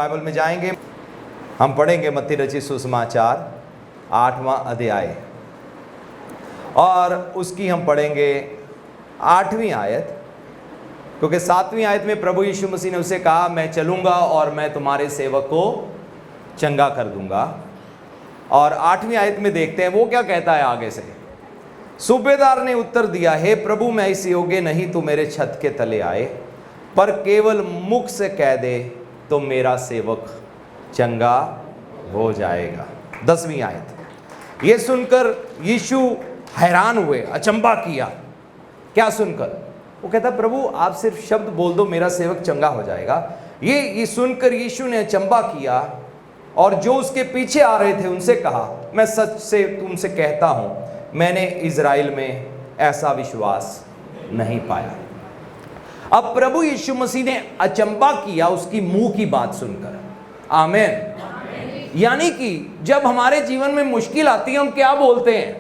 Bible में जाएंगे, हम पढ़ेंगे मत्ती रचित सुसमाचार 8वां अध्याय और उसकी हम पढ़ेंगे 8वीं आयत, क्योंकि 7वीं आयत में प्रभु यीशु मसीह ने उसे कहा मैं चलूँगा और मैं तुम्हारे सेवक को चंगा कर दूंगा। और 8वीं आयत में देखते हैं वो क्या कहता है आगे से। सूबेदार ने उत्तर दिया, हे प्रभु मैं इस योग्य नहीं तू मेरे छत के तले आए, पर केवल मुख से कह दे तो मेरा सेवक चंगा हो जाएगा। 10वीं आयत। ये सुनकर यीशु हैरान हुए, अचंभा किया। क्या सुनकर? वो कहता प्रभु आप सिर्फ शब्द बोल दो मेरा सेवक चंगा हो जाएगा। ये सुनकर यीशु ने अचंभा किया और जो उसके पीछे आ रहे थे उनसे कहा, मैं सच से तुमसे कहता हूं मैंने इज़राइल में ऐसा विश्वास नहीं पाया। अब प्रभु यीशु मसीह ने अचंभा किया उसकी मुंह की बात सुनकर। आमीन। यानी कि जब हमारे जीवन में मुश्किल आती है हम क्या बोलते हैं?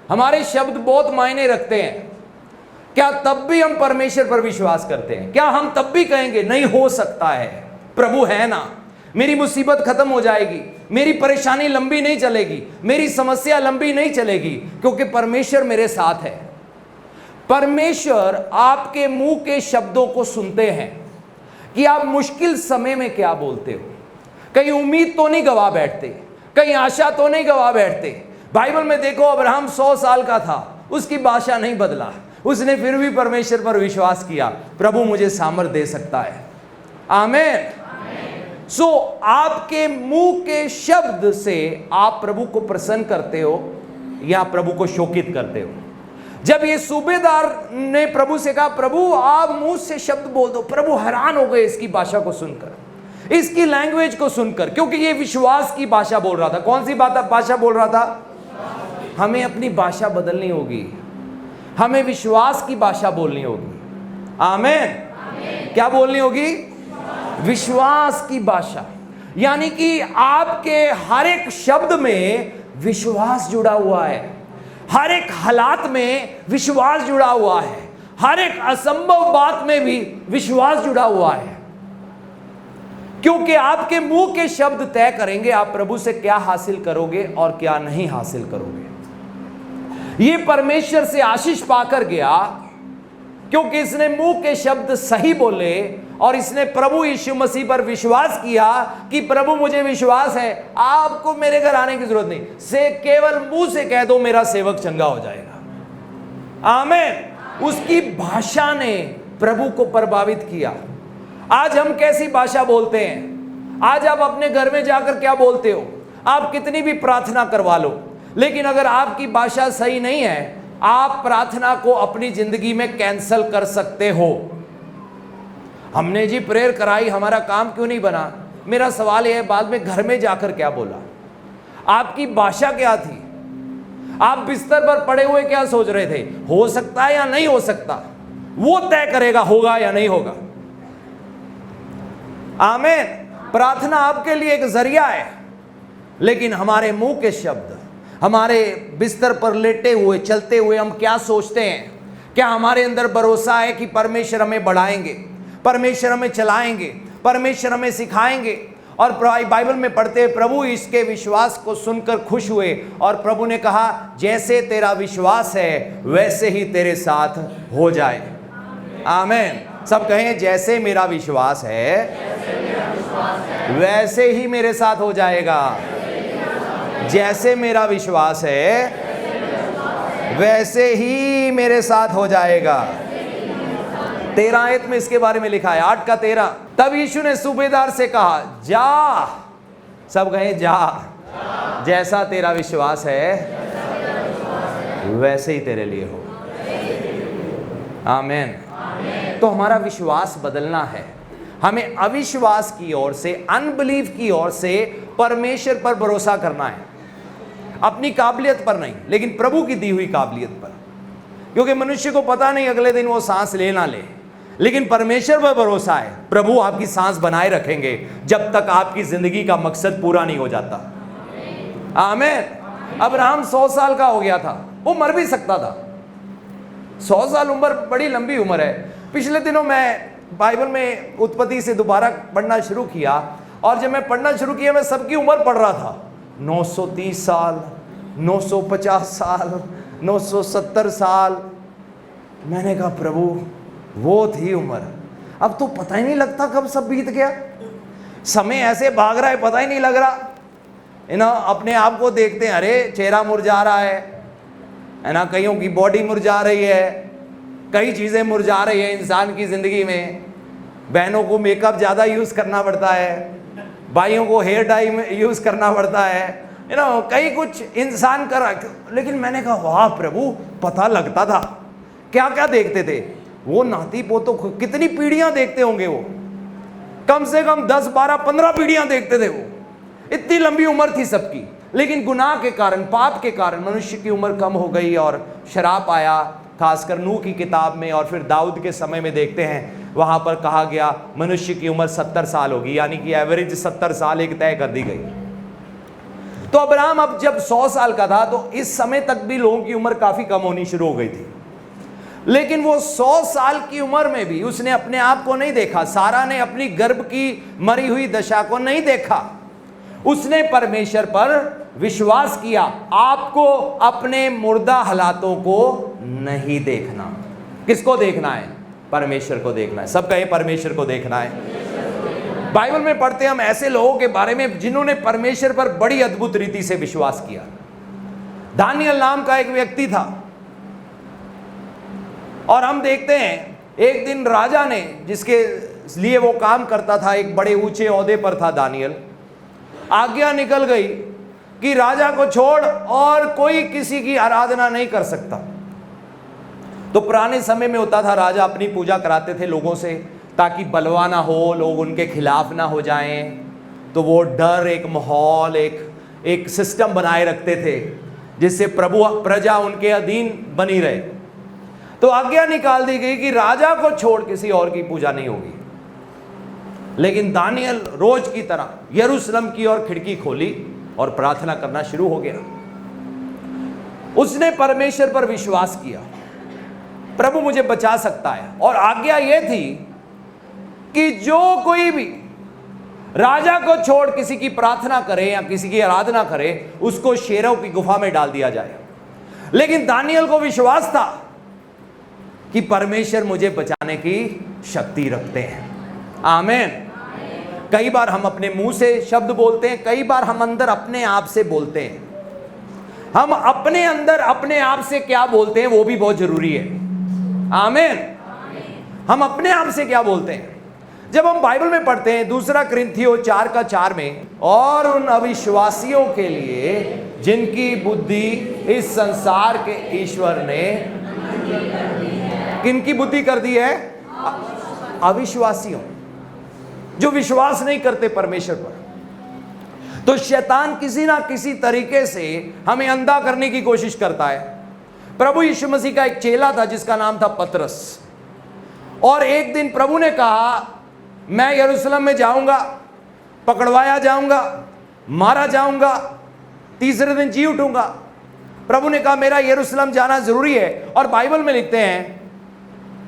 हमारे शब्द बहुत मायने रखते हैं। क्या तब भी हम परमेश्वर पर विश्वास करते हैं? क्या हम तब भी कहेंगे नहीं हो सकता है, प्रभु है ना, मेरी मुसीबत खत्म हो जाएगी, मेरी परेशानी लंबी नहीं चलेगी, मेरी समस्या लंबी नहीं चलेगी, क्योंकि परमेश्वर मेरे साथ है। परमेश्वर आपके मुंह के शब्दों को सुनते हैं कि आप मुश्किल समय में क्या बोलते हो। कहीं उम्मीद तो नहीं गवा बैठते, कहीं आशा तो नहीं गवा बैठते। बाइबल में देखो अब्राहम 100 साल का था, उसकी भाषा नहीं बदला, उसने फिर भी परमेश्वर पर विश्वास किया, प्रभु मुझे सामर्थ दे सकता है। आमीन। सो आपके मुंह के शब्द से आप प्रभु को प्रसन्न करते हो या प्रभु को शोकित करते हो। जब ये सूबेदार ने प्रभु से कहा प्रभु आप मुंह से शब्द बोल दो, प्रभु हैरान हो गए इसकी भाषा को सुनकर, इसकी लैंग्वेज को सुनकर, क्योंकि ये विश्वास की भाषा बोल रहा था। कौन सी भाषा बोल रहा था? हमें अपनी भाषा बदलनी होगी, हमें विश्वास की भाषा बोलनी होगी। आमीन। क्या बोलनी होगी? विश्वास की भाषा। यानी कि आपके हर एक शब्द में विश्वास जुड़ा हुआ है, हर एक हालात में विश्वास जुड़ा हुआ है, हर एक असंभव बात में भी विश्वास जुड़ा हुआ है, क्योंकि आपके मुंह के शब्द तय करेंगे आप प्रभु से क्या हासिल करोगे और क्या नहीं हासिल करोगे। ये परमेश्वर से आशीष पाकर गया क्योंकि इसने मुंह के शब्द सही बोले और इसने प्रभु यीशु मसीह पर विश्वास किया कि प्रभु मुझे विश्वास है, आपको मेरे घर आने की जरूरत नहीं, से केवल मुंह से कह दो मेरा सेवक चंगा हो जाएगा। आमीन। उसकी भाषा ने प्रभु को प्रभावित किया। आज हम कैसी भाषा बोलते हैं? आज आप अपने घर में जाकर क्या बोलते हो? आप कितनी भी प्रार्थना करवा लो, लेकिन अगर आपकी भाषा सही नहीं है आप प्रार्थना को अपनी जिंदगी में कैंसल कर सकते हो। हमने जी प्रेयर कराई, हमारा काम क्यों नहीं बना? मेरा सवाल यह है बाद में घर में जाकर क्या बोला? आपकी भाषा क्या थी? आप बिस्तर पर पड़े हुए क्या सोच रहे थे? हो सकता है या नहीं हो सकता, वो तय करेगा होगा या नहीं होगा। आमीन। प्रार्थना आपके लिए एक जरिया है, लेकिन हमारे मुंह के शब्द, हमारे बिस्तर पर लेटे हुए चलते हुए हम क्या सोचते हैं? क्या हमारे अंदर भरोसा है कि परमेश्वर हमें बढ़ाएंगे, परमेश्वर हमें चलाएंगे, परमेश्वर हमें सिखाएंगे? और बाइबल में पढ़ते हैं प्रभु इसके विश्वास को सुनकर खुश हुए और प्रभु ने कहा जैसे तेरा विश्वास है वैसे ही तेरे साथ हो जाए। आमीन। सब कहें जैसे मेरा विश्वास है वैसे ही मेरे साथ हो जाएगा। जैसे मेरा विश्वास है वैसे ही मेरे साथ हो जाएगा। 13 आयत में इसके बारे में लिखा है, 8 का 13। तब यीशु ने सूबेदार से कहा जा, सब कहें जा, जैसा तेरा विश्वास है वैसे ही तेरे लिए हो। आमीन। तो हमारा विश्वास बदलना है। हमें अविश्वास की ओर से, अनबिलीव की ओर से परमेश्वर पर भरोसा करना है, अपनी काबिलियत पर नहीं, लेकिन प्रभु की दी हुई काबिलियत पर। क्योंकि मनुष्य को पता नहीं अगले दिन वो सांस ले ना ले, लेकिन परमेश्वर पर भरोसा है, प्रभु आपकी सांस बनाए रखेंगे जब तक आपकी जिंदगी का मकसद पूरा नहीं हो जाता। आमीन। अब्राहम 100 साल का हो गया था, वो मर भी सकता था। 100 साल उम्र बड़ी लंबी उम्र है। पिछले दिनों मैं बाइबल में उत्पत्ति से दोबारा पढ़ना शुरू किया और जब मैं पढ़ना शुरू किया मैं सबकी उम्र पढ़ रहा था, 930 साल, 950 साल, 970 साल। मैंने कहा प्रभु वो थी उम्र, अब तो पता ही नहीं लगता कब सब बीत गया। समय ऐसे भाग रहा है पता ही नहीं लग रहा है ना। अपने आप को देखते हैं, अरे चेहरा मुरझा रहा है ना, कईयों की बॉडी मुरझा रही है, कई चीज़ें मुरझा रही है इंसान की ज़िंदगी में। बहनों को मेकअप ज़्यादा यूज़ करना पड़ता है, भाइयों को हेयर डाई यूज़ करना पड़ता है ना, कई कुछ इंसान कर। लेकिन मैंने कहा वाह प्रभु, पता लगता था। क्या क्या देखते थे वो नाती पोतों, कितनी पीढ़ियां देखते होंगे वो, कम से कम 10, 12, 15 पीढ़ियां देखते थे वो। इतनी लंबी उम्र थी सबकी, लेकिन गुनाह के कारण, पाप के कारण मनुष्य की उम्र कम हो गई और शराप आया, खासकर नूह की किताब में। और फिर दाऊद के समय में देखते हैं, वहां पर कहा गया मनुष्य की उम्र 70 साल होगी, यानी कि एवरेज 70 साल एक तय कर दी गई। तो अब्राहम अब जब 100 साल का था तो इस समय तक भी लोगों की उम्र काफी कम होनी शुरू हो गई थी। लेकिन वो 100 साल की उम्र में भी उसने अपने आप को नहीं देखा, सारा ने अपनी गर्भ की मरी हुई दशा को नहीं देखा, उसने परमेश्वर पर विश्वास किया। आपको अपने मुर्दा हालातों को नहीं देखना। किसको देखना है? परमेश्वर को देखना है। सब कहे परमेश्वर को देखना है। बाइबल में पढ़ते हैं हम ऐसे लोगों के बारे में जिन्होंने परमेश्वर पर बड़ी अद्भुत रीति से विश्वास किया। दानियल नाम का एक व्यक्ति था, और हम देखते हैं एक दिन राजा ने, जिसके लिए वो काम करता था, एक बड़े ऊंचे ओहदे पर था दानियल, आज्ञा निकल गई कि राजा को छोड़ और कोई किसी की आराधना नहीं कर सकता। तो पुराने समय में होता था, राजा अपनी पूजा कराते थे लोगों से ताकि बलवा ना हो, लोग उनके खिलाफ ना हो जाएं। तो वो डर, एक माहौल, एक सिस्टम बनाए रखते थे जिससे प्रजा उनके अधीन बनी रहे। तो आज्ञा निकाल दी गई कि राजा को छोड़ किसी और की पूजा नहीं होगी। लेकिन दानियल रोज की तरह यरूशलेम की ओर खिड़की खोली और प्रार्थना करना शुरू हो गया। उसने परमेश्वर पर विश्वास किया, प्रभु मुझे बचा सकता है। और आज्ञा यह थी कि जो कोई भी राजा को छोड़ किसी की प्रार्थना करे या किसी की आराधना करे, उसको शेरों की गुफा में डाल दिया जाए। लेकिन दानियल को विश्वास था कि परमेश्वर मुझे बचाने की शक्ति रखते हैं। आमीन। कई बार हम अपने मुंह से शब्द बोलते हैं, कई बार हम अंदर अपने आप से बोलते हैं। हम अपने अंदर अपने आप से क्या बोलते हैं वो भी बहुत जरूरी है। आमीन। हम अपने आप से क्या बोलते हैं? जब हम बाइबल में पढ़ते हैं 2 कुरिन्थियों 4:4 में, और उन अविश्वासियों के लिए जिनकी बुद्धि इस संसार के ईश्वर ने किनकी बुद्धि कर दी है? अविश्वासियों, जो विश्वास नहीं करते परमेश्वर पर। तो शैतान किसी ना किसी तरीके से हमें अंधा करने की कोशिश करता है। प्रभु यीशु मसीह का एक चेला था जिसका नाम था पतरस, और एक दिन प्रभु ने कहा मैं यरूशलेम में जाऊंगा, पकड़वाया जाऊंगा, मारा जाऊंगा, तीसरे दिन जी उठूंगा। प्रभु ने कहा मेरा यरूशलेम जाना जरूरी है। और बाइबल में लिखते हैं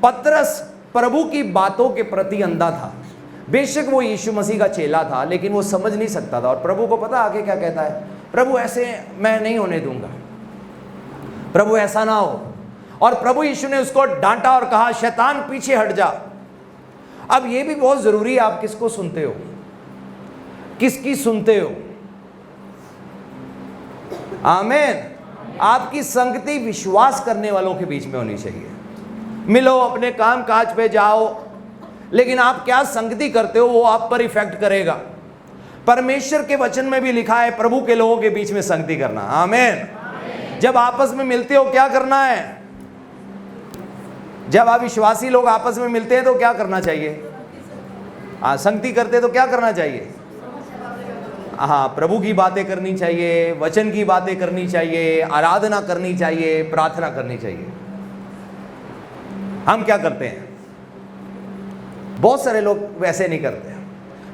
पतरस प्रभु की बातों के प्रति अंधा था। बेशक वो यीशु मसीह का चेला था, लेकिन वो समझ नहीं सकता था। और प्रभु को पता आगे क्या कहता है, प्रभु ऐसे मैं नहीं होने दूंगा, प्रभु ऐसा ना हो। और प्रभु यीशु ने उसको डांटा और कहा शैतान पीछे हट जा। अब ये भी बहुत जरूरी है, आप किसको सुनते हो, किसकी सुनते हो? आमीन। आपकी संगति विश्वास करने वालों के बीच में होनी चाहिए। मिलो, अपने काम काज पे जाओ, लेकिन आप क्या संगति करते हो वो आप पर इफेक्ट करेगा। परमेश्वर के वचन में भी लिखा है प्रभु के लोगों के बीच में संगति करना। आमीन। जब आपस में मिलते हो क्या करना है? जब आप विश्वासी लोग आपस में मिलते हैं तो क्या करना चाहिए? संगति करते तो क्या करना चाहिए? हाँ, प्रभु की बातें करनी चाहिए, वचन की बातें करनी चाहिए, आराधना करनी चाहिए, प्रार्थना करनी चाहिए। हम क्या करते हैं? बहुत सारे लोग वैसे नहीं करते।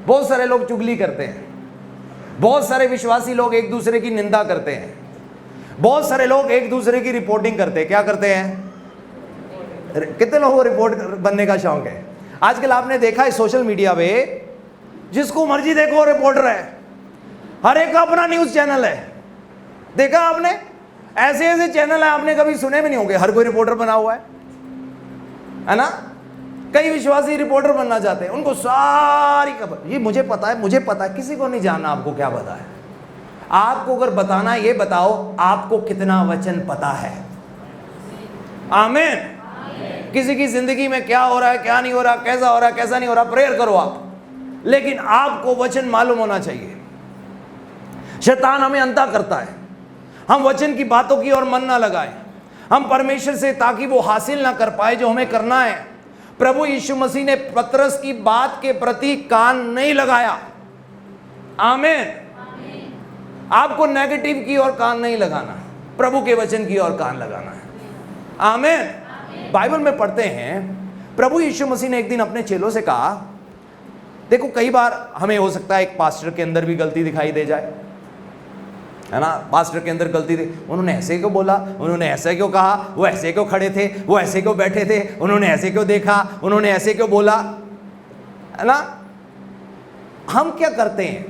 बहुत सारे लोग चुगली करते हैं। बहुत सारे विश्वासी लोग एक दूसरे की निंदा करते हैं। बहुत सारे लोग एक दूसरे की रिपोर्टिंग करते हैं। क्या करते हैं? कितने लोगों को रिपोर्ट बनने का शौक है? आजकल आपने देखा है सोशल मीडिया पे जिसको मर्जी देखो रिपोर्टर है, हर एक का अपना न्यूज चैनल है। देखा आपने, ऐसे ऐसे चैनल है आपने कभी सुने भी नहीं होंगे, हर कोई रिपोर्टर बना हुआ है ना। कई विश्वासी रिपोर्टर बनना चाहते हैं, उनको सारी खबर, ये मुझे पता है, मुझे पता है, किसी को नहीं जानना आपको क्या पता है। आपको अगर बताना है, ये बताओ आपको कितना वचन पता है। आमीन। किसी की जिंदगी में क्या हो रहा है, क्या नहीं हो रहा, कैसा हो रहा है, कैसा नहीं हो रहा, प्रेयर करो आप, लेकिन आपको वचन मालूम होना चाहिए। शैतान हमें अंधा करता है, हम वचन की बातों की ओर मन ना लगाएं, हम परमेश्वर से ताकि वो हासिल ना कर पाए जो हमें करना है। प्रभु यीशु मसीह ने पतरस की बात के प्रति कान नहीं लगाया। आमीन। आपको नेगेटिव की ओर कान नहीं लगाना, प्रभु के वचन की ओर कान लगाना है। आमीन। बाइबल में पढ़ते हैं, प्रभु यीशु मसीह ने एक दिन अपने चेलों से कहा, देखो कई बार हमें हो सकता है एक पास्टर के अंदर भी गलती दिखाई दे जाए, है ना। पास्टर के अंदर गलती थी, उन्होंने ऐसे क्यों बोला, उन्होंने ऐसे क्यों कहा, वो ऐसे क्यों खड़े थे, वो ऐसे क्यों बैठे थे, उन्होंने ऐसे क्यों देखा, उन्होंने ऐसे क्यों बोला, है ना। हम क्या करते हैं,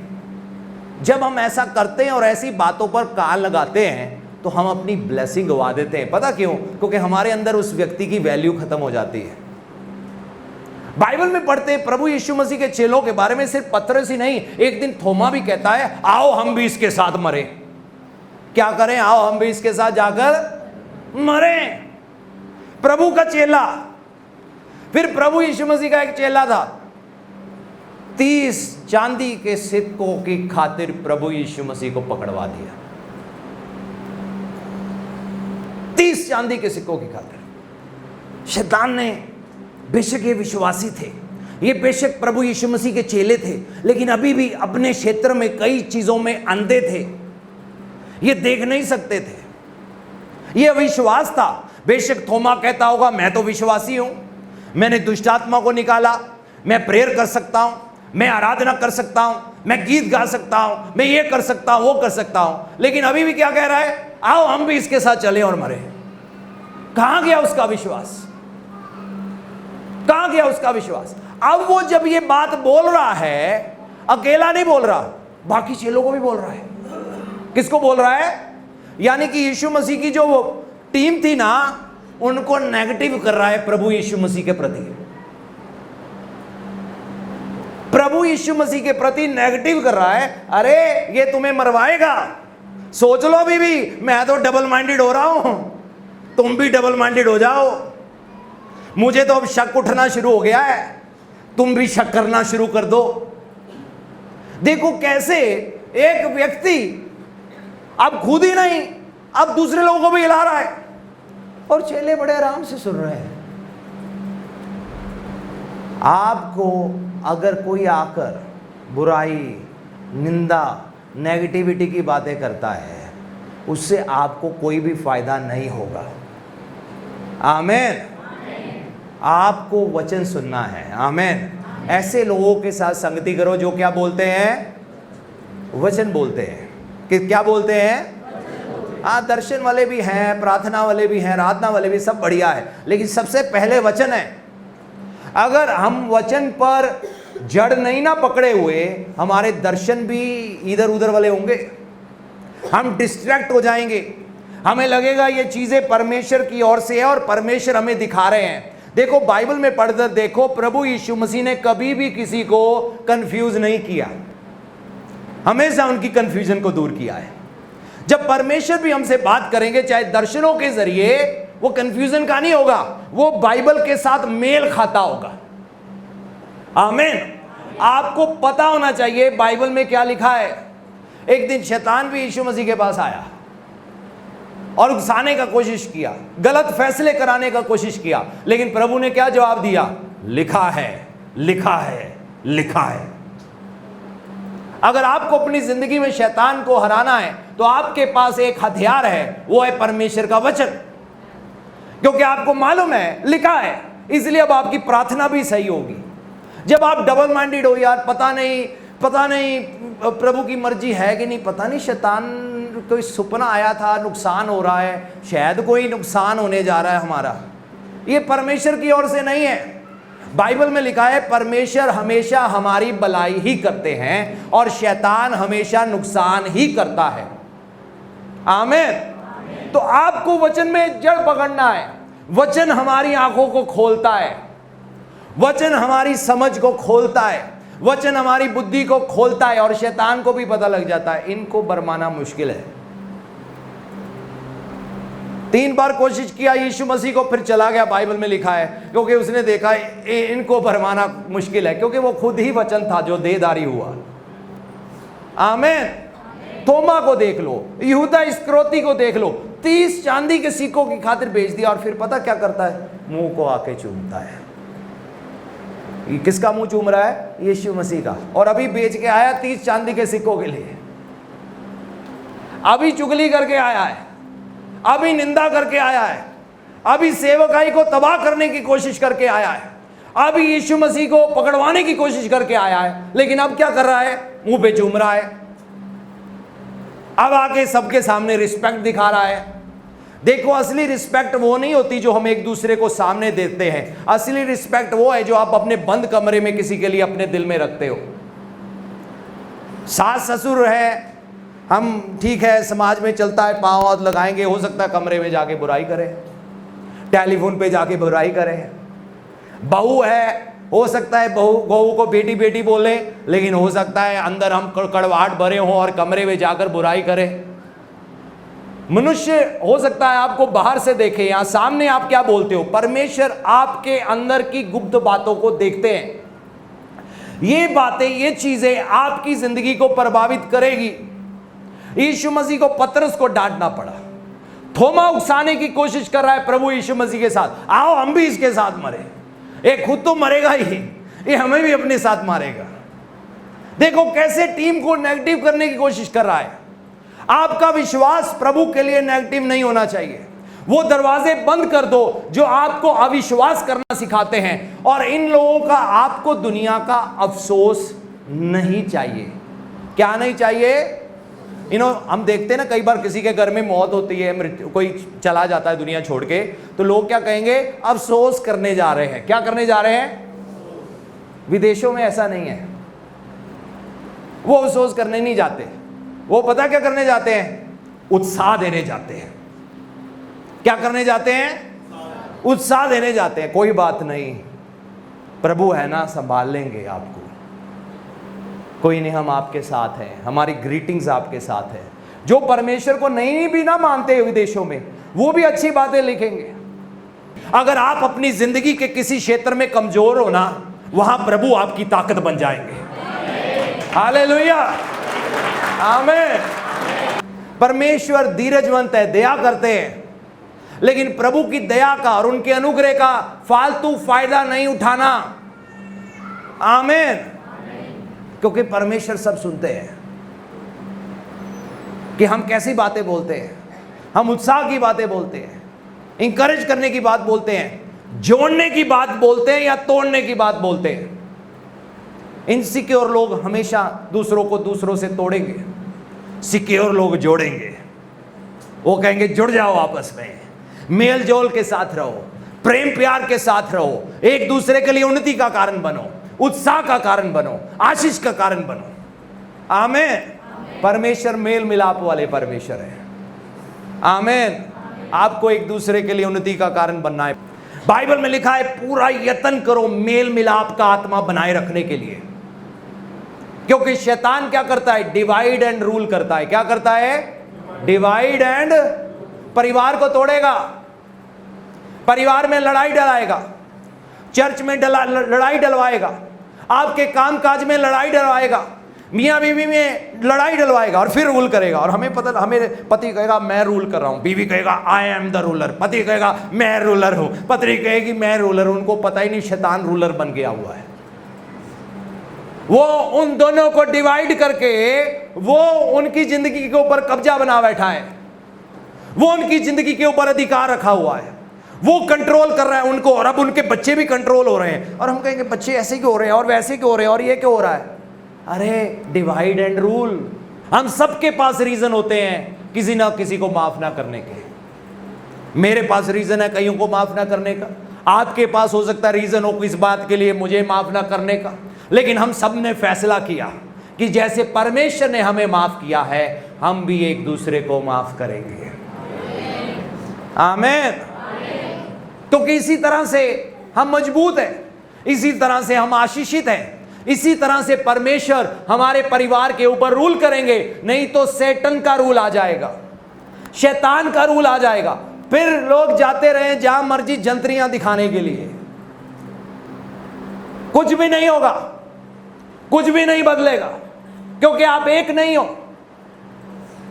जब हम ऐसा करते हैं और ऐसी बातों पर कान लगाते हैं तो हम अपनी ब्लेसिंग गवा देते हैं। पता क्यों? क्योंकि हमारे अंदर उस व्यक्ति की वैल्यू खत्म हो जाती है। बाइबल में पढ़ते हैं प्रभु यीशु मसीह के चेलों के बारे में, सिर्फ पतरस ही नहीं, एक दिन थोमा भी कहता है आओ हम भी इसके साथ मरे। क्या करें? आओ हम भी इसके साथ जाकर मरे। प्रभु का चेला। फिर प्रभु यीशु मसीह का एक चेला था, 30 चांदी के सिक्कों की खातिर प्रभु यीशु मसीह को पकड़वा दिया। 30 चांदी के सिक्कों की खातिर। शैतान ने, बेशक ये विश्वासी थे, ये बेशक प्रभु यीशु मसीह के चेले थे, लेकिन अभी भी अपने क्षेत्र में कई चीजों में अंधे थे, ये देख नहीं सकते थे। ये अविश्वास था। बेशक थोमा कहता होगा मैं तो विश्वासी हूं, मैंने दुष्ट आत्मा को निकाला, मैं प्रेयर कर सकता हूं, मैं आराधना कर सकता हूं, मैं गीत गा सकता हूं, मैं ये कर सकता हूं, वो कर सकता हूं, लेकिन अभी भी क्या कह रहा है? आओ हम भी इसके साथ चले और मरे। कहां गया उसका विश्वास? कहां गया उसका विश्वास? अब वो जब ये बात बोल रहा है, अकेला नहीं बोल रहा, बाकी चेलों को भी बोल रहा है। किसको बोल रहा है? यानी कि यीशु मसीह की जो वो टीम थी ना, उनको नेगेटिव कर रहा है प्रभु यीशु मसीह के प्रति। प्रभु यीशु मसीह के प्रति नेगेटिव कर रहा है। अरे ये तुम्हें मरवाएगा, सोच लो। अभी भी मैं तो डबल माइंडेड हो रहा हूं, तुम भी डबल माइंडेड हो जाओ। मुझे तो अब शक उठना शुरू हो गया है, तुम भी शक करना शुरू कर दो। देखो कैसे एक व्यक्ति अब खुद ही नहीं, अब दूसरे लोगों को भी हिला रहा है, और चेले बड़े आराम से सुन रहे हैं। आपको अगर कोई आकर बुराई, निंदा, नेगेटिविटी की बातें करता है, उससे आपको कोई भी फायदा नहीं होगा। आमीन। आपको वचन सुनना है। आमीन। ऐसे लोगों के साथ संगति करो जो क्या बोलते हैं? वचन बोलते हैं। कि क्या बोलते हैं? हाँ, दर्शन वाले भी हैं, प्रार्थना वाले भी हैं, आराधना वाले भी, सब बढ़िया है, लेकिन सबसे पहले वचन है। अगर हम वचन पर जड़ नहीं ना पकड़े हुए, हमारे दर्शन भी इधर उधर वाले होंगे, हम डिस्ट्रैक्ट हो जाएंगे, हमें लगेगा ये चीजें परमेश्वर की ओर से है और परमेश्वर हमें दिखा रहे हैं। देखो बाइबल में पढ़कर देखो, प्रभु यीशु मसीह ने कभी भी किसी को कंफ्यूज नहीं किया, हमेशा उनकी कंफ्यूजन को दूर किया है। जब परमेश्वर भी हमसे बात करेंगे, चाहे दर्शनों के जरिए, वो कंफ्यूजन का नहीं होगा, वो बाइबल के साथ मेल खाता होगा। आमीन। आपको पता होना चाहिए बाइबल में क्या लिखा है। एक दिन शैतान भी यीशु मसीह के पास आया और उकसाने का कोशिश किया, गलत फैसले कराने का कोशिश किया, लेकिन प्रभु ने क्या जवाब दिया? लिखा है, लिखा है, लिखा है। अगर आपको अपनी जिंदगी में शैतान को हराना है तो आपके पास एक हथियार है, वो है परमेश्वर का वचन, क्योंकि आपको मालूम है लिखा है, इसलिए अब आपकी प्रार्थना भी सही होगी। जब आप डबल माइंडेड हो, यार पता नहीं प्रभु की मर्जी है कि नहीं, पता नहीं शैतान कोई सपना आया था, नुकसान हो रहा है, शायद कोई नुकसान होने जा रहा है हमारा, ये परमेश्वर की ओर से नहीं है। बाइबल में लिखा है परमेश्वर हमेशा हमारी भलाई ही करते हैं और शैतान हमेशा नुकसान ही करता है। आमीन। तो आपको वचन में जड़ पकड़ना है। वचन हमारी आंखों को खोलता है, वचन हमारी समझ को खोलता है, वचन हमारी बुद्धि को खोलता है और शैतान को भी पता लग जाता है इनको बरमाना मुश्किल है। 3 बार कोशिश किया यीशु मसीह को, फिर चला गया, बाइबल में लिखा है, क्योंकि उसने देखा इनको भरमाना मुश्किल है, क्योंकि वो खुद ही वचन था जो देहधारी हुआ। आमीन। थोमा को देख लो, यहूदा इस्करियोती को देख लो, 30 चांदी के सिक्कों की खातिर बेच दिया और फिर पता क्या करता है, मुंह को आके चूमता है। ये किसका मुंह चूम रहा है? यीशु मसीह का। और अभी बेच के आया 30 चांदी के सिक्कों के लिए, अभी चुगली करके आया है, अभी निंदा करके आया है, अभी सेवकाई को तबाह करने की कोशिश करके आया है, अभी यीशु मसीह को पकड़वाने की कोशिश करके आया है। लेकिन अब क्या कर रहा है? मुंह पे चूम रहा है। अब आके सबके सामने रिस्पेक्ट दिखा रहा है। देखो, असली रिस्पेक्ट वो नहीं होती जो हम एक दूसरे को सामने देते हैं। असली रिस्पेक्ट वो है जो आप अपने बंद कमरे में किसी के लिए अपने दिल में रखते हो। सास ससुर है, हम ठीक है, समाज में चलता है, पाँव हाथ लगाएंगे, हो सकता है कमरे में जाके बुराई करें, टेलीफोन पे जाके बुराई करें। बहू है, हो सकता है बहू को बेटी बेटी बोले, लेकिन हो सकता है अंदर हम कड़वाहट भरे हों और कमरे में जाकर बुराई करें। मनुष्य हो सकता है आपको बाहर से देखे, यहां सामने आप क्या बोलते हो। परमेश्वर आपके अंदर की गुप्त बातों को देखते हैं। ये बातें, ये चीजें आपकी जिंदगी को प्रभावित करेगी। यीशु मसीह को पतरस को डांटना पड़ा। थोमा उकसाने की कोशिश कर रहा है प्रभु यीशु मसीह के साथ, आओ हम भी इसके साथ मरे। ये खुद तो मरेगा ही, ये हमें भी अपने साथ मारेगा। देखो कैसे टीम को नेगेटिव करने की कोशिश कर रहा है। आपका विश्वास प्रभु के लिए नेगेटिव नहीं होना चाहिए। वो दरवाजे बंद कर दो जो आपको अविश्वास करना सिखाते हैं। और इन लोगों का आपको दुनिया का अफसोस नहीं चाहिए। क्या नहीं चाहिए? हम देखते हैं ना, कई बार किसी के घर में मौत होती है, मृत्यु, कोई चला जाता है दुनिया छोड़ के, तो लोग क्या कहेंगे? अफसोस करने जा रहे हैं। क्या करने जा रहे हैं? विदेशों में ऐसा नहीं है, वो अफसोस करने नहीं जाते। वो पता क्या करने जाते हैं? उत्साह देने जाते हैं। क्या करने जाते हैं? उत्साह देने जाते हैं। कोई बात नहीं, प्रभु है ना, संभाल लेंगे आपको, कोई नहीं, हम आपके साथ हैं, हमारी ग्रीटिंग्स आपके साथ है। जो परमेश्वर को नहीं भी ना मानते विदेशों में, वो भी अच्छी बातें लिखेंगे। अगर आप अपनी जिंदगी के किसी क्षेत्र में कमजोर हो ना, वहां प्रभु आपकी ताकत बन जाएंगे। हालेलुया, आमीन। परमेश्वर धीरजवंत है, दया करते हैं, लेकिन प्रभु की दया का और उनके अनुग्रह का फालतू फायदा नहीं उठाना। आमीन। क्योंकि परमेश्वर सब सुनते हैं कि हम कैसी बातें बोलते हैं। हम उत्साह की बातें बोलते हैं, इंकरेज करने की बात बोलते हैं, जोड़ने की बात बोलते हैं या तोड़ने की बात बोलते हैं। इनसिक्योर लोग हमेशा दूसरों को दूसरों से तोड़ेंगे, सिक्योर लोग जोड़ेंगे। वो कहेंगे जुड़ जाओ, आपस में मेल जोल के साथ रहो, प्रेम प्यार के साथ रहो, एक दूसरे के लिए उन्नति का कारण बनो, उत्साह का कारण बनो, आशीष का कारण बनो। आमीन। परमेश्वर मेल मिलाप वाले परमेश्वर है। आमीन। आपको एक दूसरे के लिए उन्नति का कारण बनना है। बाइबल में लिखा है पूरा यत्न करो मेल मिलाप का आत्मा बनाए रखने के लिए, क्योंकि शैतान क्या करता है? डिवाइड एंड रूल करता है। क्या करता है? डिवाइड एंड, परिवार को तोड़ेगा, परिवार में लड़ाई डलाएगा, चर्च में लड़ाई डलवाएगा, आपके काम काज में लड़ाई डलवाएगा, मियाँ बीवी में लड़ाई डलवाएगा और फिर रूल करेगा। और हमें पता, हमें पति कहेगा मैं रूल कर रहा हूँ, बीवी कहेगा आई एम द रूलर, पति कहेगा मैं रूलर हूँ, पत्नी कहेगी मैं रूलर हूँ। उनको पता ही नहीं शैतान रूलर बन गया हुआ है। वो उन दोनों को डिवाइड करके वो उनकी जिंदगी के ऊपर कब्जा बना बैठा है, वो उनकी जिंदगी के ऊपर अधिकार रखा हुआ है, वो कंट्रोल कर रहा है उनको। और अब उनके बच्चे भी कंट्रोल हो रहे हैं। और हम कहेंगे बच्चे ऐसे क्यों हो रहे हैं और वैसे क्यों हो रहे हैं और ये क्यों हो रहा है? अरे डिवाइड एंड रूल। हम सबके पास रीजन होते हैं किसी ना किसी को माफ ना करने के। मेरे पास रीजन है कईयों को माफ ना करने का, आपके पास हो सकता है रीजन हो इस बात के लिए मुझे माफ ना करने का, लेकिन हम सब ने फैसला किया कि जैसे परमेश्वर ने हमें माफ किया है हम भी एक दूसरे को माफ करेंगे। आमीन। क्योंकि इसी तरह से हम मजबूत हैं, इसी तरह से हम आशीषित हैं, इसी तरह से परमेश्वर हमारे परिवार के ऊपर रूल करेंगे। नहीं तो शैतान का रूल आ जाएगा, शैतान का रूल आ जाएगा, फिर लोग जाते रहे जहां मर्जी जंतरियां दिखाने के लिए, कुछ भी नहीं होगा, कुछ भी नहीं बदलेगा, क्योंकि आप एक नहीं हो,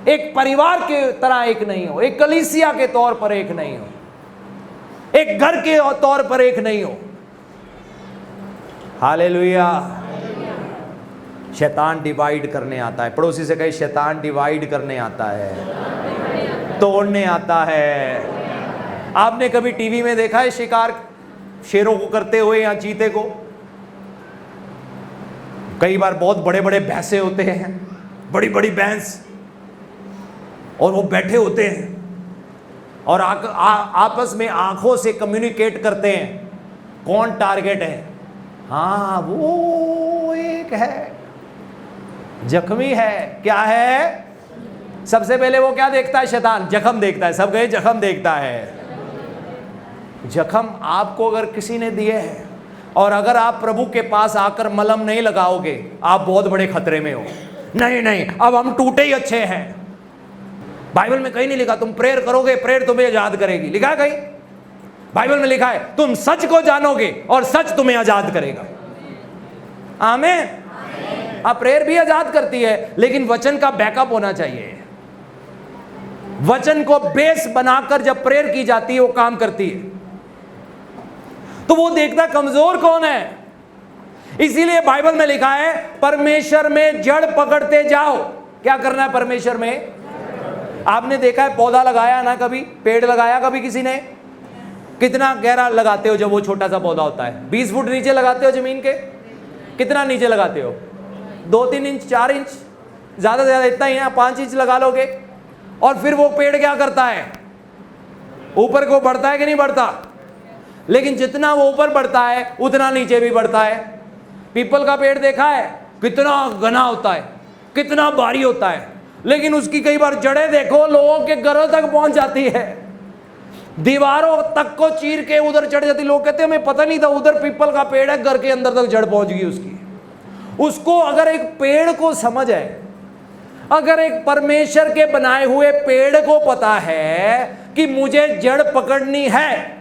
एक परिवार के तरह एक नहीं हो, एक कलीसिया के तौर पर एक नहीं हो, एक घर के तौर पर एक नहीं हो। हालेलुया। शैतान डिवाइड करने आता है। पड़ोसी से कहे शैतान डिवाइड करने आता है, तोड़ने आता है। आपने कभी टीवी में देखा है शिकार शेरों को करते हुए या चीते को? कई बार बहुत बड़े बड़े भैंसे होते हैं, बड़ी बड़ी भैंस, और वो बैठे होते हैं और आपस में आंखों से कम्युनिकेट करते हैं कौन टारगेट है। हाँ, वो एक है, जख्मी है। क्या है? सबसे पहले वो क्या देखता है? शैतान जख्म देखता है। सब गए, जख्म देखता है। जख्म आपको अगर किसी ने दिए हैं और अगर आप प्रभु के पास आकर मलहम नहीं लगाओगे, आप बहुत बड़े खतरे में हो। नहीं नहीं, अब हम टूटे ही अच्छे हैं। बाइबल में कहीं नहीं लिखा तुम प्रेयर करोगे, प्रेयर तुम्हें आजाद करेगी। लिखा है कहीं? बाइबल में लिखा है तुम सच को जानोगे और सच तुम्हें आजाद करेगा। आमीन। अब प्रेयर भी आजाद करती है, लेकिन वचन का बैकअप होना चाहिए। वचन को बेस बनाकर जब प्रेयर की जाती है वो काम करती है। तो वो देखता कमजोर कौन है। इसीलिए बाइबल में लिखा है परमेश्वर में जड़ पकड़ते जाओ। क्या करना है परमेश्वर में? आपने देखा है पौधा लगाया ना, कभी पेड़ लगाया कभी किसी ने? कितना गहरा लगाते हो जब वो छोटा सा पौधा होता है? 20 फुट नीचे लगाते हो जमीन के? कितना नीचे लगाते हो? 2-3 इंच, 4 इंच, ज्यादा से ज्यादा इतना ही है, 5 इंच लगा लोगे। और फिर वो पेड़ क्या करता है? ऊपर को बढ़ता है कि नहीं बढ़ता? लेकिन जितना वो ऊपर बढ़ता है उतना नीचे भी बढ़ता है। पीपल का पेड़ देखा है कितना घना होता है, कितना भारी होता है, लेकिन उसकी कई बार जड़ें देखो लोगों के घरों तक पहुंच जाती है, दीवारों तक को चीर के उधर चढ़ जाती। लोग कहते हैं हमें पता नहीं था उधर पीपल का पेड़ है, घर के अंदर तक जड़ पहुंच गई उसकी। उसको अगर एक पेड़ को समझ है, अगर एक परमेश्वर के बनाए हुए पेड़ को पता है कि मुझे जड़ पकड़नी है,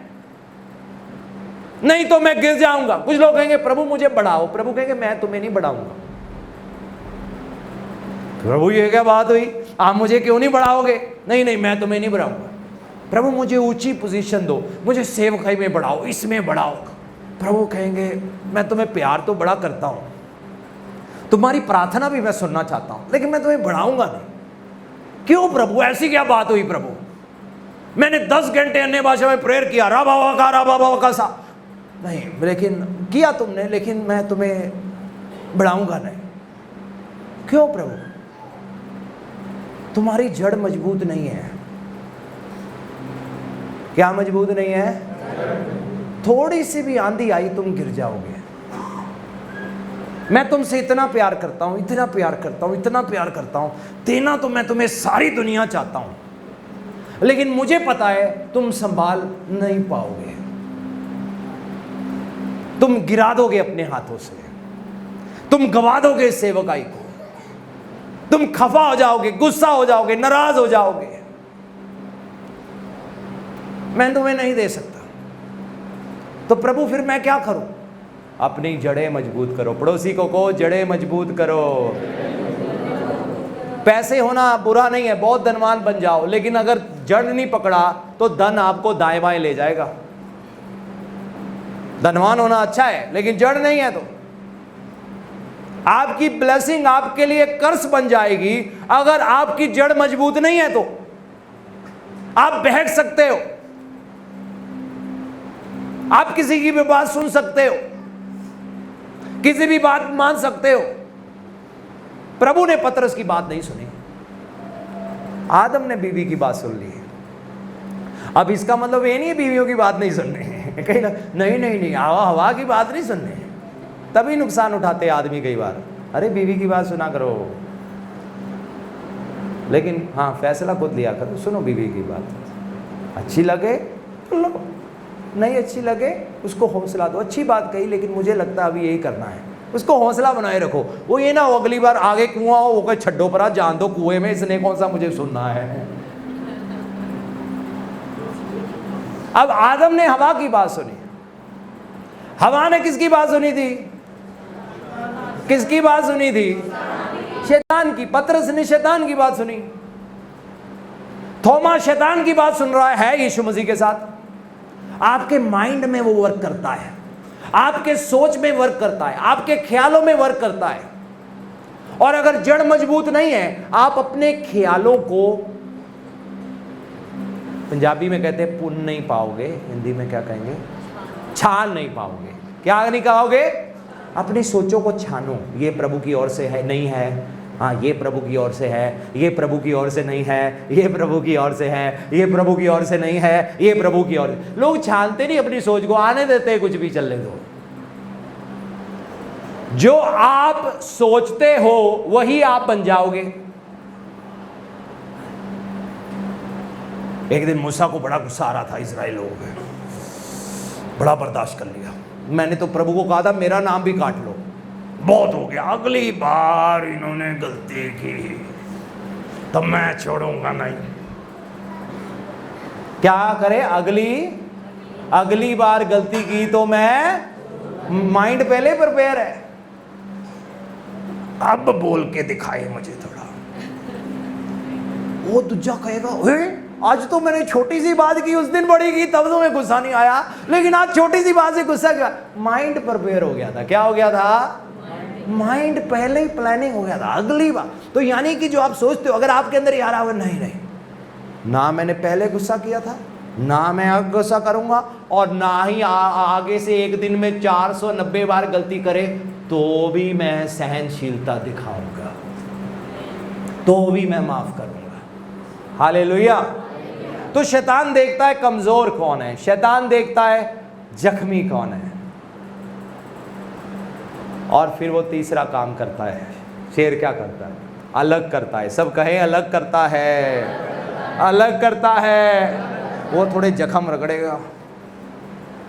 नहीं तो मैं गिर जाऊंगा। कुछ लोग कहेंगे प्रभु मुझे बढ़ाओ, प्रभु कहेंगे मैं तुम्हें नहीं बढ़ाऊंगा। प्रभु ये क्या बात हुई, आप मुझे क्यों नहीं बढ़ाओगे? नहीं नहीं, मैं तुम्हें नहीं बढ़ाऊंगा। प्रभु मुझे ऊंची पोजीशन दो, मुझे सेवकाई में बढ़ाओ, इसमें बढ़ाओ। प्रभु कहेंगे मैं तुम्हें प्यार तो बड़ा करता हूं, तुम्हारी प्रार्थना भी मैं सुनना चाहता हूं, लेकिन मैं तुम्हें बढ़ाऊंगा नहीं। क्यों प्रभु, ऐसी क्या बात हुई? प्रभु मैंने 10 घंटे अन्य भाषा में प्रेयर किया, रा बाबा का सा नहीं, लेकिन किया तुमने, लेकिन मैं तुम्हें बढ़ाऊंगा नहीं। क्यों प्रभु? तुम्हारी जड़ मजबूत नहीं है। क्या मजबूत नहीं है? थोड़ी सी भी आंधी आई तुम गिर जाओगे। मैं तुमसे इतना प्यार करता हूं, इतना प्यार करता हूं, इतना प्यार करता हूं, देना तो मैं तुम्हें सारी दुनिया चाहता हूं, लेकिन मुझे पता है तुम संभाल नहीं पाओगे, तुम गिरा दोगे अपने हाथों से, तुम गवा दोगे सेवकाई को, तुम खफा हो जाओगे, गुस्सा हो जाओगे, नाराज हो जाओगे। मैं तुम्हें नहीं दे सकता। तो प्रभु फिर मैं क्या करूं? अपनी जड़ें मजबूत करो। पड़ोसी को कहो जड़ें मजबूत करो। पैसे होना बुरा नहीं है, बहुत धनवान बन जाओ, लेकिन अगर जड़ नहीं पकड़ा तो धन आपको दाएं बाएं ले जाएगा। धनवान होना अच्छा है, लेकिन जड़ नहीं है तो आपकी ब्लेसिंग आपके लिए कर्स बन जाएगी। अगर आपकी जड़ मजबूत नहीं है तो आप बहक सकते हो, आप किसी की भी बात सुन सकते हो, किसी भी बात मान सकते हो। प्रभु ने पतरस की बात नहीं सुनी, आदम ने बीवी की बात सुन ली। अब इसका मतलब ये नहीं है बीवियों की बात नहीं सुननी है, कहीं नहीं नहीं नहीं, हवा की बात नहीं सुननी, तभी नुकसान उठाते आदमी कई बार। अरे बीवी की बात सुना करो, लेकिन हाँ फैसला खुद लिया करो, सुनो बीवी की बात, अच्छी लगे तो लो, नहीं अच्छी लगे उसको हौसला दो, अच्छी बात कही लेकिन मुझे लगता है अभी यही करना है, उसको हौसला बनाए रखो। वो ये ना हो अगली बार आगे कुआं हो, वो कहे छड्डो पर जान दो कुएं में, इसने कौन सा मुझे सुनना है। अब आदम ने हवा की बात सुनी, हवा ने किसकी बात सुनी थी? किसकी बात सुनी थी? शैतान की। पतरस ने शैतान की बात सुनी। थोमा शैतान की बात सुन रहा है यीशु मसीह के साथ। आपके माइंड में वो वर्क करता है, आपके सोच में वर्क करता है, आपके ख्यालों में वर्क करता है। और अगर जड़ मजबूत नहीं है, आप अपने ख्यालों को, पंजाबी में कहते हैं पुन नहीं पाओगे, हिंदी में क्या कहेंगे? छान नहीं पाओगे। क्या नहीं कहोगे? अपनी सोचों को छानो, ये प्रभु की ओर से है नहीं है, हाँ ये प्रभु की ओर से है, ये प्रभु की ओर से नहीं है, ये प्रभु की ओर से है, ये प्रभु की ओर से नहीं है, ये प्रभु की ओर। लोग छानते नहीं अपनी सोच को, आने देते हैं कुछ भी चलने दो। जो आप सोचते हो वही आप बन जाओगे। एक दिन मूसा को बड़ा गुस्सा आ रहा था इजराइल लोगों पे, बड़ा बर्दाश्त कर लिया। मैंने तो प्रभु को कहा था मेरा नाम भी काट लो, बहुत हो गया, अगली बार इन्होंने गलती की तब मैं छोड़ूंगा नहीं। क्या करे? अगली बार गलती की तो मैं, माइंड पहले प्रिपेयर है, अब बोल के दिखाए मुझे थोड़ा। वो दूजा कहेगा आज तो मैंने छोटी सी बात की, उस दिन बड़ी की तब तुम्हें गुस्सा नहीं आया, लेकिन आज छोटी सी बात से गुस्सा क्या? माइंड प्रिपेयर हो गया था। क्या हो गया था? माइंड पहले ही प्लानिंग हो गया था अगली बार। तो यानी कि जो आप सोचते हो, अगर आपके अंदर यार आवे नहीं ना मैंने पहले गुस्सा किया था, ना मैं अब गुस्सा करूंगा, और ना ही आगे से एक दिन में 490 बार गलती करे तो भी मैं सहनशीलता दिखाऊंगा, तो भी मैं माफ करूंगा। हालेलुया। तो शैतान देखता है कमजोर कौन है, शैतान देखता है जख्मी कौन है, और फिर वो तीसरा काम करता है। शेर क्या करता है? अलग करता है। सब कहे अलग करता है, अलग करता है। वो थोड़े जख्म रगड़ेगा,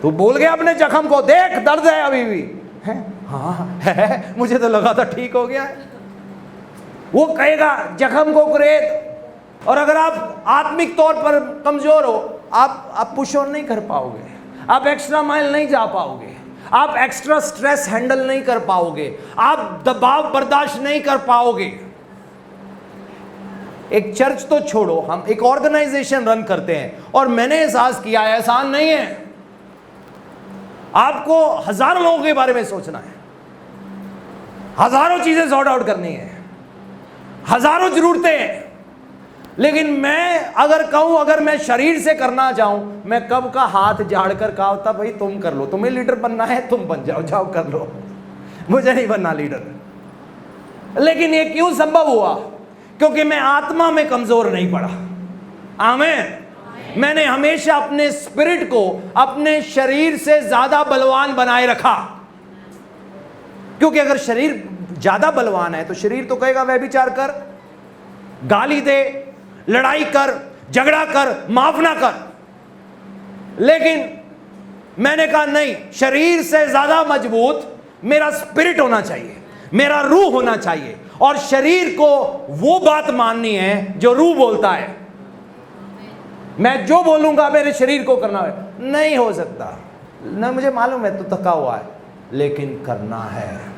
तू बोल गया अपने जख्म को, देख दर्द है अभी भी है, हाँ है, मुझे तो लगा था ठीक हो गया है। वो कहेगा जख्म को कुरेद। और अगर आप आत्मिक तौर पर कमजोर हो, आप पुश ऑन नहीं कर पाओगे, आप एक्स्ट्रा माइल नहीं जा पाओगे, आप एक्स्ट्रा स्ट्रेस हैंडल नहीं कर पाओगे, आप दबाव बर्दाश्त नहीं कर पाओगे। एक चर्च तो छोड़ो, हम एक ऑर्गेनाइजेशन रन करते हैं, और मैंने एहसास किया है आसान नहीं है। आपको हजारों लोगों के बारे में सोचना है, हजारों चीजें सॉर्ट आउट करनी है, हजारों जरूरतें हैं। लेकिन मैं अगर कहूं, अगर मैं शरीर से करना चाहूं, मैं कब का हाथ झाड़ कर कहा होता भाई तुम कर लो, तुम्हें लीडर बनना है तुम बन जाओ, जाओ कर लो, मुझे नहीं बनना लीडर। लेकिन ये क्यों संभव हुआ? क्योंकि मैं आत्मा में कमजोर नहीं पड़ा। आमीन। मैंने हमेशा अपने स्पिरिट को अपने शरीर से ज्यादा बलवान बनाए रखा। क्योंकि अगर शरीर ज्यादा बलवान है तो शरीर तो कहेगा व्यभिचार कर, गाली दे, लड़ाई कर, झगड़ा कर, माफ ना कर। लेकिन मैंने कहा नहीं, शरीर से ज्यादा मजबूत मेरा स्पिरिट होना चाहिए, मेरा रूह होना चाहिए, और शरीर को वो बात माननी है जो रूह बोलता है। मैं जो बोलूंगा मेरे शरीर को करना है। नहीं हो सकता ना, मुझे मालूम है तो थका हुआ है, लेकिन करना है।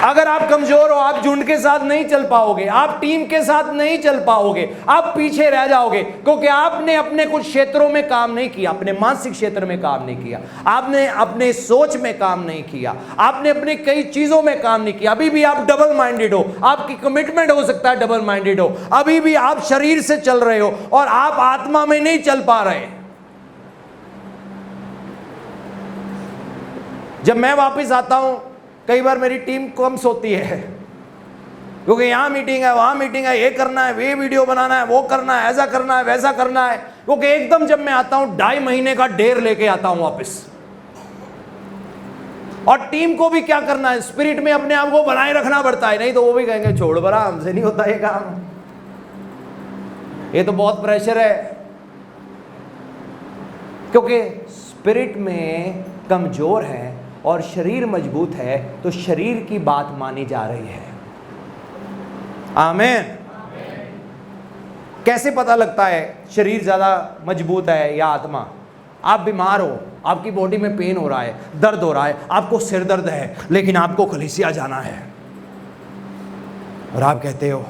अगर आप कमजोर हो, आप झुंड के साथ नहीं चल पाओगे, आप टीम के साथ नहीं चल पाओगे, आप पीछे रह जाओगे, क्योंकि आपने अपने कुछ क्षेत्रों में काम नहीं किया, अपने मानसिक क्षेत्र में काम नहीं किया, आपने अपने सोच में काम नहीं किया, आपने अपने कई चीजों में काम नहीं किया। अभी भी आप डबल माइंडेड हो, आपकी कमिटमेंट हो सकता है डबल माइंडेड हो, अभी भी आप शरीर से चल रहे हो और आप आत्मा में नहीं चल पा रहे। जब मैं वापस आता हूं, कई बार मेरी टीम कम सोती है, क्योंकि यहां मीटिंग है, वहां मीटिंग है, ये करना है, ये वीडियो बनाना है, वो करना है, ऐसा करना है, वैसा करना है। क्योंकि एकदम जब मैं आता हूं 2.5 महीने का ढेर लेके आता हूं वापस, और टीम को भी क्या करना है, स्पिरिट में अपने आप को बनाए रखना पड़ता है, नहीं तो वो भी कहेंगे छोड़ बरा, हमसे नहीं होता ये काम, ये तो बहुत प्रेशर है। क्योंकि स्पिरिट में कमजोर है और शरीर मजबूत है, तो शरीर की बात मानी जा रही है। आमीन। कैसे पता लगता है शरीर ज्यादा मजबूत है या आत्मा? आप बीमार हो, आपकी बॉडी में पेन हो रहा है, दर्द हो रहा है, आपको सिर दर्द है, लेकिन आपको कलीसिया जाना है, और आप कहते हो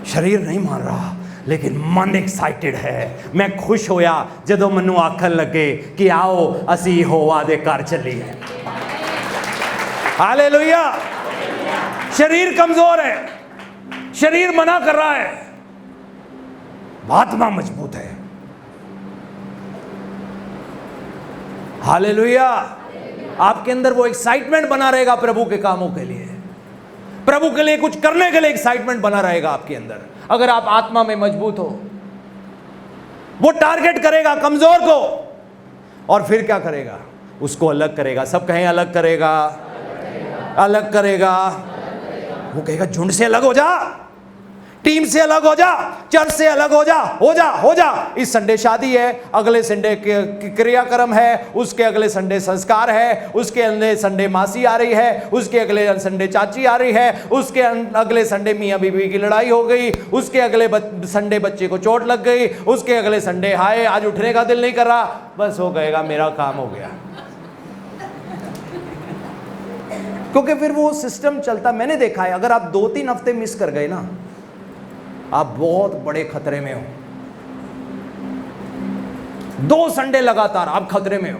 शरीर नहीं मान रहा लेकिन मन एक्साइटेड है, मैं खुश होया जदों मनु आखन लगे कि आओ असी यहोवा दे घर चलीए। हालेलुया। शरीर कमजोर है, शरीर मना कर रहा है, आत्मा मजबूत है। हालेलुया। आपके अंदर वो एक्साइटमेंट बना रहेगा प्रभु के कामों के लिए, प्रभु के लिए कुछ करने के लिए एक्साइटमेंट बना रहेगा आपके अंदर। अगर आप आत्मा में मजबूत हो, वो टारगेट करेगा कमजोर को, और फिर क्या करेगा? उसको अलग करेगा। सब कहें अलग करेगा, अलग करेगा। वो कहेगा झुंड से अलग हो जा, टीम से अलग हो जा, चर्च से अलग हो जा, हो जा, हो जा। इस संडे शादी है, अगले संडे क्रियाक्रम है, उसके अगले संडे संस्कार है, उसके अगले संडे मासी आ रही है, उसके अगले संडे चाची आ रही है, उसके अगले संडे मियाँ बीवी की लड़ाई हो गई, उसके अगले संडे बच्चे को चोट लग गई, उसके अगले संडे हाय आज उठने का दिल नहीं कर रहा, बस हो गएगा मेरा काम हो गया। क्योंकि फिर वो सिस्टम चलता, मैंने देखा है, अगर आप 2-3 हफ्ते मिस कर गए ना, आप बहुत बड़े खतरे में हो। 2 संडे लगातार आप खतरे में हो,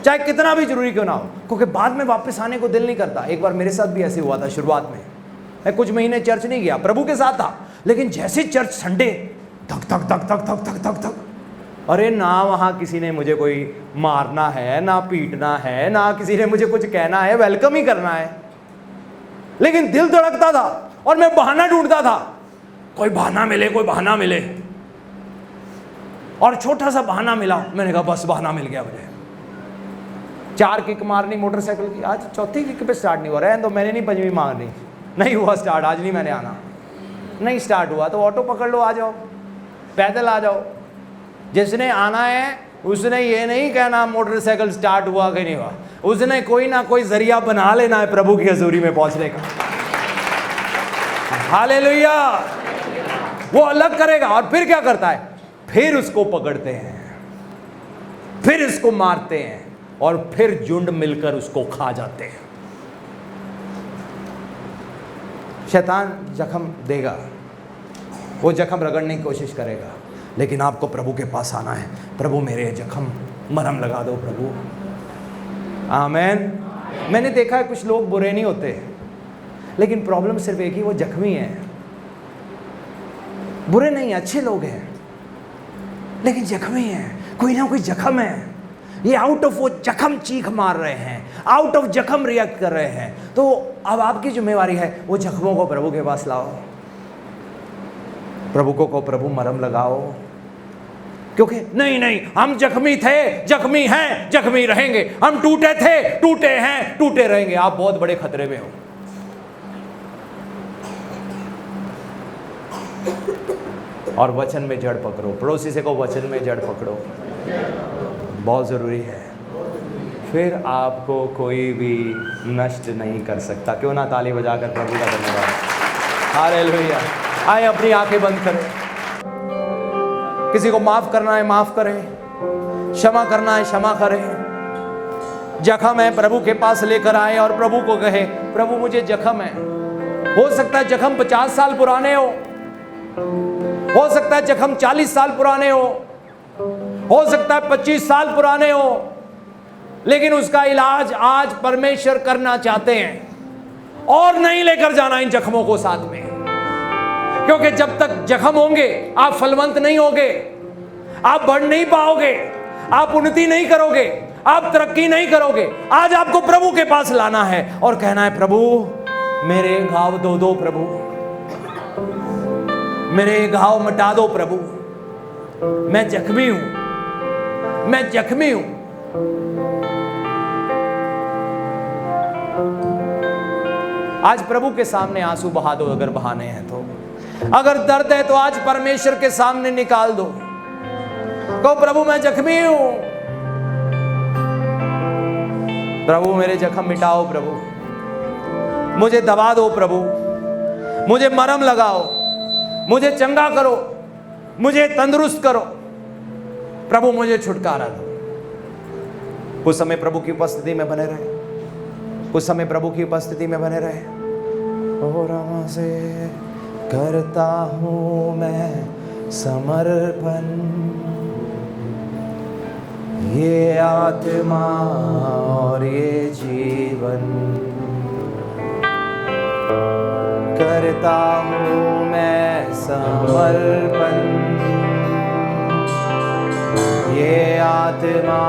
चाहे कितना भी जरूरी क्यों ना हो, क्योंकि बाद में वापस आने को दिल नहीं करता। एक बार मेरे साथ भी ऐसे हुआ था। शुरुआत में मैं कुछ महीने चर्च नहीं गया, प्रभु के साथ था, लेकिन जैसे चर्च संडे धक धक धक धक धक धक धक धक, अरे ना वहां किसी ने मुझे कोई मारना है, ना पीटना है, ना किसी ने मुझे कुछ कहना है, वेलकम ही करना है, लेकिन दिल धड़कता था और मैं बहाना ढूंढता था, कोई बहाना मिले, कोई बहाना मिले। और छोटा सा बहाना मिला, मैंने कहा बस बहाना मिल गया मुझे। 4 किक मारनी मोटरसाइकिल की, आज 4थी किक पे स्टार्ट नहीं हो रहा है, तो मैंने नहीं 5वीं मारनी, नहीं हुआ स्टार्ट, आज नहीं मैंने आना, नहीं स्टार्ट हुआ तो ऑटो पकड़ लो, आ जाओ, पैदल आ जाओ। जिसने आना है उसने ये नहीं कहना मोटरसाइकिल स्टार्ट हुआ कि नहीं हुआ, उसने कोई ना कोई जरिया बना लेना है प्रभु की हजूरी में पहुंचने का। हालेलुया। वो अलग करेगा, और फिर क्या करता है? फिर उसको पकड़ते हैं, फिर उसको मारते हैं, और फिर झुंड मिलकर उसको खा जाते हैं। शैतान जख्म देगा, वो जख्म रगड़ने की कोशिश करेगा, लेकिन आपको प्रभु के पास आना है। प्रभु मेरे जख्म मरहम लगा दो प्रभु। आमीन। मैंने देखा है कुछ लोग बुरे नहीं होते, लेकिन प्रॉब्लम सिर्फ एक ही, वो जख्मी है। बुरे नहीं, अच्छे लोग हैं, लेकिन जख्मी हैं, कोई ना कोई जख्म है। ये आउट ऑफ वो जख्म चीख मार रहे हैं, आउट ऑफ जख्म रिएक्ट कर रहे हैं। तो अब आपकी जिम्मेवारी है वो जख्मों को प्रभु के पास लाओ, प्रभु को प्रभु मरहम लगाओ। क्योंकि नहीं हम जख्मी थे, जख्मी हैं, जख्मी रहेंगे, हम टूटे थे, टूटे हैं, टूटे रहेंगे, आप बहुत बड़े खतरे में हो। और वचन में जड़ पकड़ो। पड़ोसी से को वचन में जड़ पकड़ो, बहुत ज़रूरी है, फिर आपको कोई भी नष्ट नहीं कर सकता। क्यों ना ताली बजाकर प्रभु का धन्यवाद। हालेलुया। आए अपनी आंखें बंद करें। किसी को माफ करना है माफ करें, क्षमा करना है क्षमा करें। जख्म है प्रभु के पास लेकर आए और प्रभु को कहे प्रभु मुझे जख्म है। हो सकता है जख्म 50 साल पुराने हो सकता है जख्म 40 साल पुराने हो सकता है 25 साल पुराने हो, लेकिन उसका इलाज आज परमेश्वर करना चाहते हैं। और नहीं लेकर जाना इन जख्मों को साथ में, क्योंकि जब तक जख्म होंगे आप फलवंत नहीं होगे, आप बढ़ नहीं पाओगे, आप उन्नति नहीं करोगे, आप तरक्की नहीं करोगे। आज आपको प्रभु के पास लाना है और कहना है प्रभु मेरे घाव धो दो, प्रभु मेरे घाव मिटा दो, प्रभु मैं जख्मी हूं, मैं जख्मी हूं। आज प्रभु के सामने आंसू बहा दो, अगर बहाने हैं तो। अगर दर्द है तो आज परमेश्वर के सामने निकाल दो। कहो प्रभु मैं जख्मी हूं, प्रभु मेरे जख्म मिटाओ, प्रभु मुझे दबा दो, प्रभु मुझे मरहम लगाओ, मुझे चंगा करो, मुझे तंदुरुस्त करो, प्रभु मुझे छुटकारा दो। कुछ समय प्रभु की उपस्थिति में बने रहे, कुछ समय प्रभु की उपस्थिति में बने रहे। ओ रामा से करता हूं मैं समर्पण, ये आत्मा और ये जीवन, करता हूं मैं समर्पण, ये आत्मा